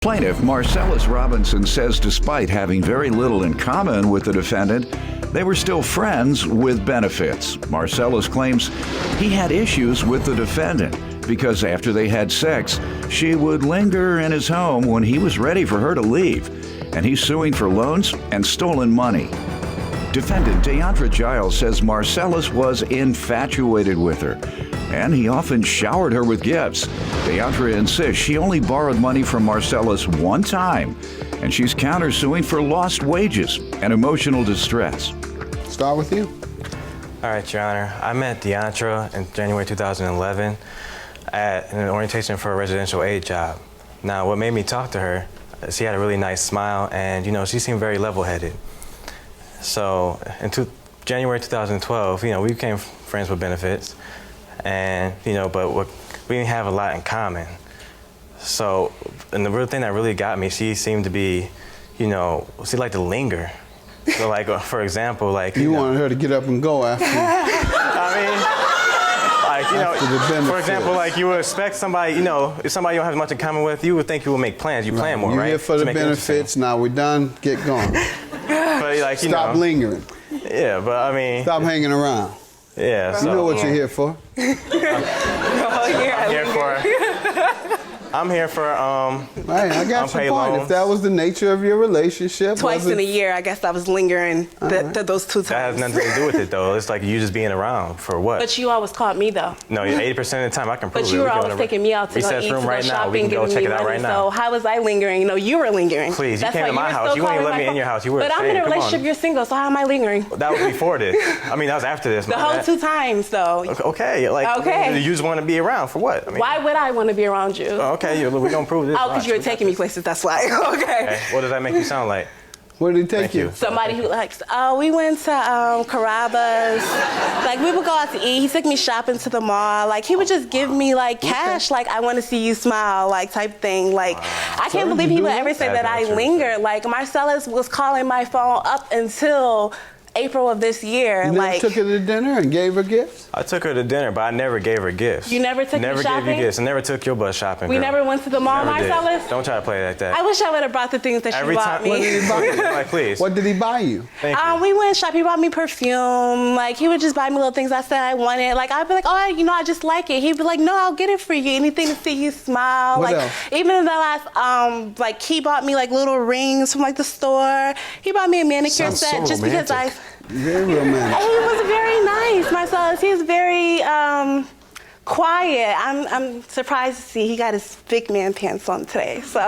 Plaintiff Marcellus Robinson says despite having very little in common with the defendant, they were still friends with benefits. Marcellus claims he had issues with the defendant because after they had sex, she would linger in his home when he was ready for her to leave, and he's suing for loans and stolen money. Defendant Deandra Giles says Marcellus was infatuated with her, and he often showered her with gifts. Deandra insists she only borrowed money from Marcellus one time, and she's countersuing for lost wages and emotional distress. Start with you. All right, Your Honor. I met Deandra in January 2011 at an orientation for a residential aid job. Now, what made me talk to her, she had a really nice smile, and she seemed very level-headed. So in January 2012, we became friends with benefits, and but we didn't have a lot in common. So, and the real thing that really got me, she seemed to be, she liked to linger. So, like, for example, like you wanted her to get up and go after. For example, like you would expect somebody, if somebody you don't have much in common with, you would think you would make plans. You plan more, right? You're here for the benefits. Now we're done. Get going. But stop lingering. Yeah, but stop hanging around. Yeah. You know what you're here for. I'm here for Right, I got your point. Loans. If that was the nature of your relationship, twice in a year, I guess I was lingering those 2 times. That has nothing to do with it, though. It's like you just being around for what? But you always caught me, though. No, 80% of the time I can prove it. But you were always taking me out to go eat, to go shopping, giving me money. So how was I lingering? You were lingering. Please, you came to my house. You wouldn't even let me in your house. You were. But I'm in a relationship. You're single. So how am I lingering? That was before this. That was after this. The whole 2 times, though. Okay, you just want to be around for what? Why would I want to be around you? Okay, we're gonna prove this. Oh, because you were taking me places, that's why. Okay. What does that make you sound like? Where did he take you? Somebody who likes, we went to Carrabba's. Like, we would go out to eat. He took me shopping to the mall. Like, he would just give me, cash. Like, I want to see you smile, type thing. Like, I can't believe he would ever say that I lingered. Like, Marcellus was calling my phone up until April of this year. You never took her to dinner and gave her gifts? I took her to dinner, but I never gave her gifts. You never took me shopping? Never gave you gifts. I never took your bus shopping, We girl. never went to the mall, Marcellus? Don't try to play like that. I wish I would have brought the things that you bought me. What did he buy you? Like, please. What did he buy you? Thank you. We went shopping. He bought me perfume. Like, he would just buy me little things I said I wanted. Like, I'd be like, oh, I just like it. He'd be like, no, I'll get it for you. Anything to see you smile. What else? Even in the last, he bought me little rings from the store. He bought me a manicure set just because I. Very romantic. He was very nice, Marcellus. He's very quiet. I'm surprised to see he got his big man pants on today, so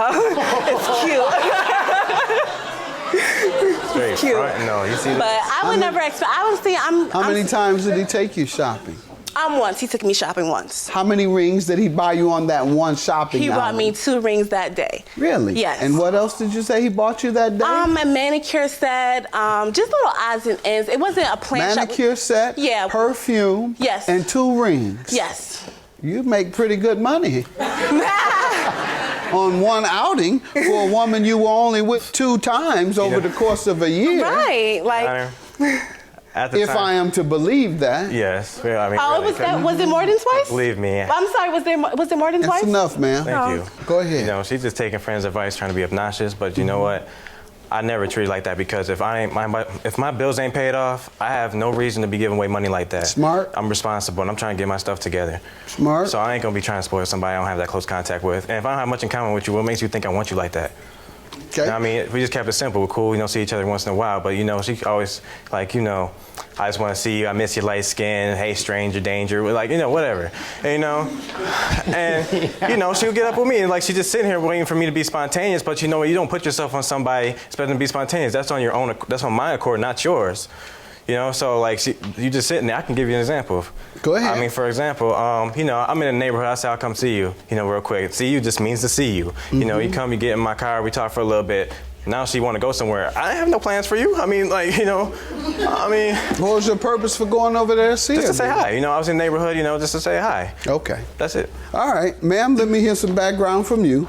it's cute. It's very cute. No, you see. But I would never expect. I was thinking. How many times did he take you shopping? Once. He took me shopping once. How many rings did he buy you on that one shopping He bought outing? me 2 rings that day. Really? Yes. And what else did you say he bought you that day? A manicure set, just little odds and ends. It wasn't a planned manicure set, yeah. perfume, yes. and 2 rings. Yes. You make pretty good money. On one outing for a woman you were only with 2 times over the course of a year. Right, At the if time, I am to believe that. Yes. Was it more than twice? Believe me. I'm sorry, was it more than twice? That's enough, ma'am. Thank you. Go ahead. She's just taking friends' advice, trying to be obnoxious, but you know what? I never treat it like that because if my bills ain't paid off, I have no reason to be giving away money like that. Smart. I'm responsible and I'm trying to get my stuff together. Smart. So I ain't gonna be trying to spoil somebody I don't have that close contact with. And if I don't have much in common with you, what makes you think I want you like that? Okay. We just kept it simple. We're cool. We don't see each other once in a while, but she always I just want to see you. I miss your light skin. Hey, stranger danger. Whatever. And she'll get up with me and she's just sitting here waiting for me to be spontaneous. But you don't put yourself on somebody expecting to be spontaneous. That's on your own. That's on my accord, not yours. So you just sitting there. I can give you an example. Go ahead. For example, I'm in the neighborhood. I say I'll come see you. real quick. See you just means to see you. You come, you get in my car, we talk for a little bit. Now she want to go somewhere. I have no plans for you. What was your purpose for going over there to see her? Just to say hi. I was in the neighborhood, just to say hi. Okay. That's it. All right. Ma'am, let me hear some background from you.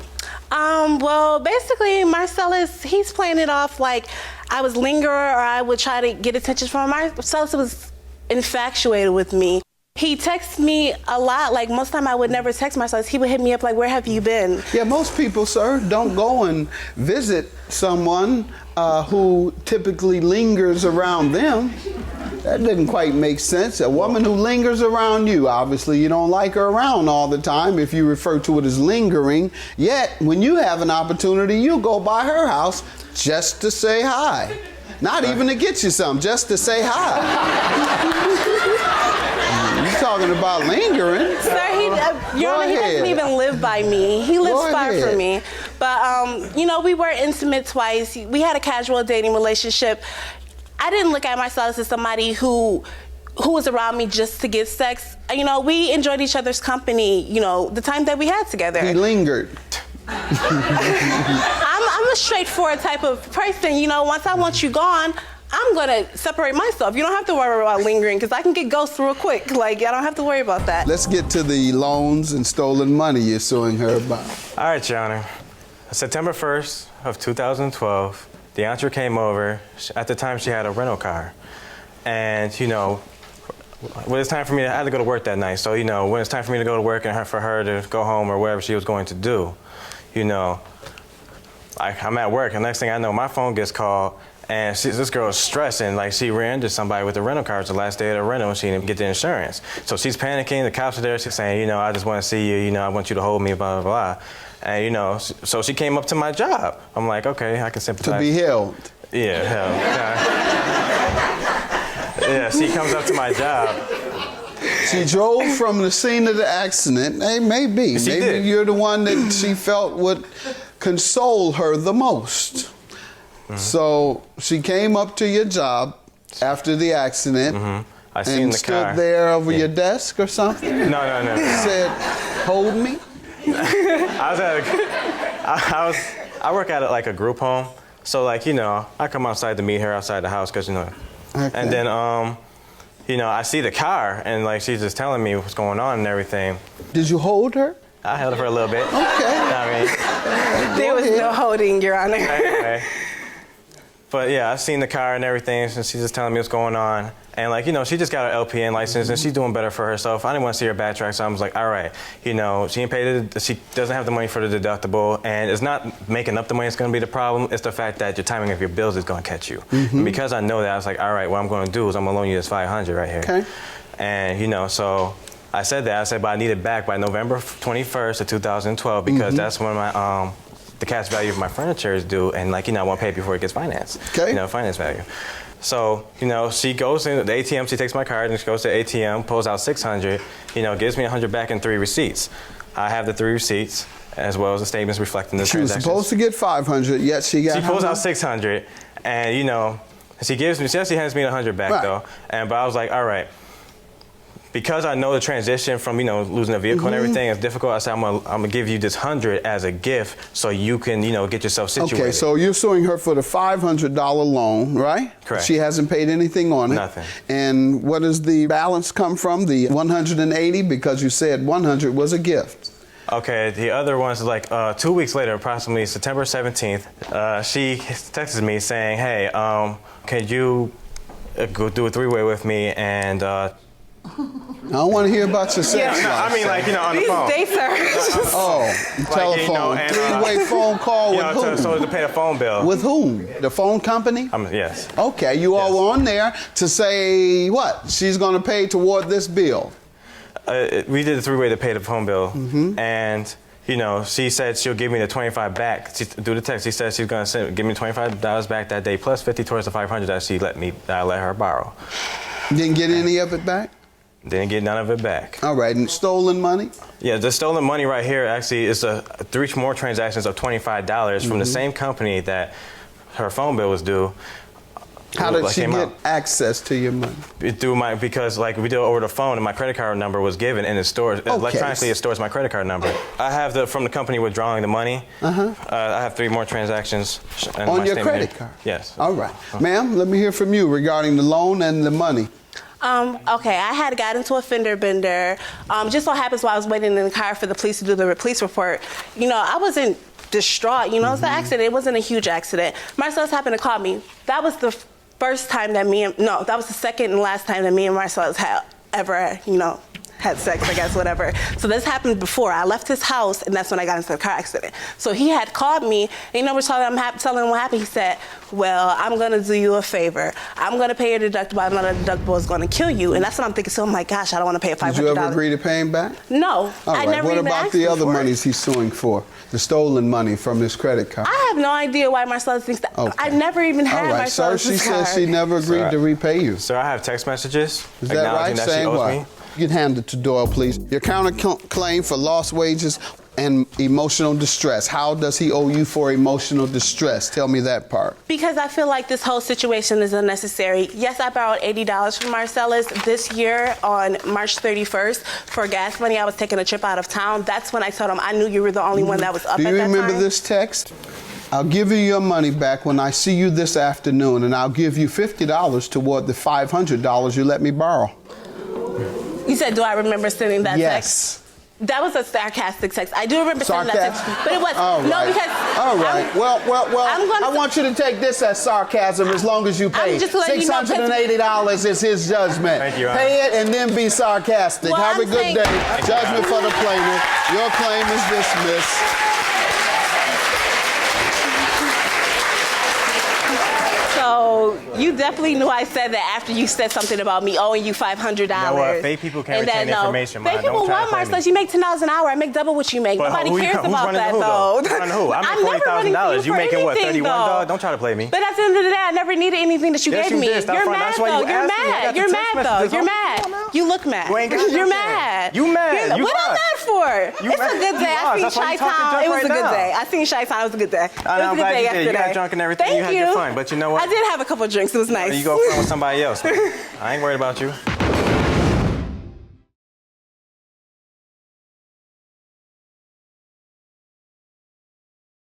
Well, basically, Marcellus, he's playing it off like I was lingerer or I would try to get attention from him. Marcellus was infatuated with me. He texts me a lot. Like, most time I would never text Marcellus. He would hit me up like, where have you been? Yeah, most people, sir, don't go and visit someone who typically lingers around them. That didn't quite make sense. A woman who lingers around you, obviously you don't like her around all the time if you refer to it as lingering. Yet, when you have an opportunity, you go by her house just to say hi. Not even to get you something, just to say hi. You're talking about lingering. Sir, Your Honor, he doesn't even live by me. He lives far from me. But, you know, we were intimate twice. We had a casual dating relationship. I didn't look at myself as somebody who was around me just to get sex. You know, we enjoyed each other's company, you know, the time that we had together. He lingered. I'm a straightforward type of person. You know, once I want you gone, I'm gonna separate myself. You don't have to worry about lingering, because I can get ghosted real quick. Like, I don't have to worry about that. Let's get to the loans and stolen money you're suing her about. All right, Your Honor. September 1st of 2012, Deantra came over. At the time, she had a rental car. And, you know, when it's time for me, I had to go to work that night. So, you know, when it's time for me to go to work and for her to go home or wherever she was going to do, you know, I'm at work, and next thing I know, my phone gets called, and this girl is stressing, like she ran into somebody with the rental car. It's the last day of the rental, and she didn't get the insurance. So she's panicking, the cops are there, she's saying, you know, I just want to see you, you know, I want you to hold me, blah, blah, blah. And, you know, so she came up to my job. I'm like, okay, I can sympathize. To be held. Yeah, hell. Yeah, she comes up to my job. She drove from the scene of the accident. Hey, maybe. She maybe did. You're the one that she felt would console her the most. Mm-hmm. So she came up to your job after the accident I seen and the stood car. there over your desk or something? No. Said, hold me? I work at like a group home. So, like, you know, I come outside to meet her outside the house because, you know. Okay. And then, you know, I see the car, and, like, she's just telling me what's going on and everything. Did you hold her? I held her for a little bit. Okay. You know what I mean? There was no holding, Your Honor. Anyway. But, yeah, I seen the car and everything, so she's just telling me what's going on. And, like, you know, she just got her LPN license, and she's doing better for herself. I didn't want to see her backtrack, so I was like, all right, you know, she doesn't have the money for the deductible, and it's not making up the money that's going to be the problem. It's the fact that your timing of your bills is going to catch you. And because I know that, I was like, all right, what I'm going to do is I'm going to loan you this $500 right here. Okay. And, you know, so I said that. I said, but I need it back by November 21st of 2012 because that's when my the cash value of my furniture is due, and, like, you know, I want to pay it before it gets financed. Okay. You know, finance value. So, you know, she goes in the ATM, she takes my card and she goes to the ATM, pulls out $600, you know, gives me $100 back in 3 receipts. I have the 3 receipts as well as the statements reflecting the transactions. She was supposed to get $500, yet she got. She pulls out $600, and, you know, she actually hands me the $100 back though. But I was like, all right. Because I know the transition from, you know, losing a vehicle and everything is difficult, I said, I'm gonna give you this $100 as a gift so you can, you know, get yourself situated. Okay, so you're suing her for the $500 loan, right? Correct. She hasn't paid anything on it. Nothing. And what does the balance come from? The 180, because you said 100 was a gift. Okay, the other one's like 2 weeks later, approximately September 17th, she texted me saying, hey, can you go do a 3-way with me and I don't want to hear about your sex life. I mean, like, you know, on the phone. These dates are like, telephone. You know, and, 3-way phone call with whom? So to pay the phone bill. With whom? The phone company? Yes. Okay, you all were on there to say what? She's going to pay toward this bill. We did a 3-way to pay the phone bill, and, you know, she said she'll give me the $25 back. Through the text, she said she's going to give me $25 back that day, plus $50 towards the $500 that I let her borrow. Didn't get any of it back? Didn't get none of it back. All right, and stolen money? Yeah, the stolen money right here actually is 3 more transactions of $25 from the same company that her phone bill was due. How did she get access to your money? Through because, like, we did it over the phone, and my credit card number was given, and it stores electronically. It stores my credit card number. I have from the company withdrawing the money. I have 3 more transactions on your credit card. Yes. All right, ma'am. Let me hear from you regarding the loan and the money. Okay, I had got into a fender bender. Just so happens while I was waiting in the car for the police to do the police report, you know, I wasn't distraught. You know, it's an accident. It wasn't a huge accident. Marcellus happened to call me. That was the first time that that was the second and last time that me and Marcellus had ever, had sex, I guess, whatever. So this happened before. I left his house, and that's when I got into the car accident. So he had called me, and we're telling him what happened. He said, well, I'm gonna do you a favor. I'm gonna pay your deductible. Another deductible is gonna kill you. And that's what I'm thinking. So I'm like, gosh, I don't wanna pay a $500. Did you ever agree to pay him back? No, All I right. never What even about asked the him other for it. monies he's suing for? The stolen money from his credit card? I have no idea why Marcellus thinks that. Okay. I never even had All right, sir, Marcellus' she card. says she never agreed to repay you. Sir, I have text messages Is that right? acknowledging that she Saying owes what? me. You can hand it to Doyle, please. Your counterclaim for lost wages and emotional distress. How does he owe you for emotional distress? Tell me that part. Because I feel like this whole situation is unnecessary. Yes, I borrowed $80 from Marcellus this year on March 31st for gas money. I was taking a trip out of town. That's when I told him I knew you were the only one that was up Do at you that remember time. this text? I'll give you your money back when I see you this afternoon, and I'll give you $50 toward the $500 you let me borrow. You said, do I remember sending that Yes. text? That was a sarcastic text. I do remember sending that text, Sarcastic? but it was All no right. because. All right. I want you to take this as sarcasm as long as you pay. I'm just letting you know, 'cause- $680 is his judgment. Thank you, Honor. Pay it and then be sarcastic. Well, Have a I'm good saying- day. Judgment for the plaintiff. Your claim is dismissed. So you definitely knew I said that after you said something about me owing you $500. You know what? Fake people can't retain information, Fake Ma. people Don't try to want play Marcellus. me. You make $10 an hour. I make double what you make. But Nobody who's cares about running that who, though. Who's running who? I'm I'm at never running for $40,000. You for making what? anything, $31? though. Don't try to play me. But at the end of the day, I never needed anything that you Yes, gave you me. did. Stop You're fronting. mad That's why though. you You're asked me. I mad. got the You're text mad though. messages. You're Come on mad. now. You look mad. You ain't got You're nothing. mad. You mad. You What I'm are. mad for? You It's a mad. good day. You I are. seen That's why you talking Chi-Town. junk It was right a good now. day. I seen Chi-Town. It was a good day. It was I'm a good glad day you did. You yesterday. got drunk and everything. Thank You had your fun. But you know what? I did have a couple drinks. It was nice. You go front with somebody else. I ain't worried about you.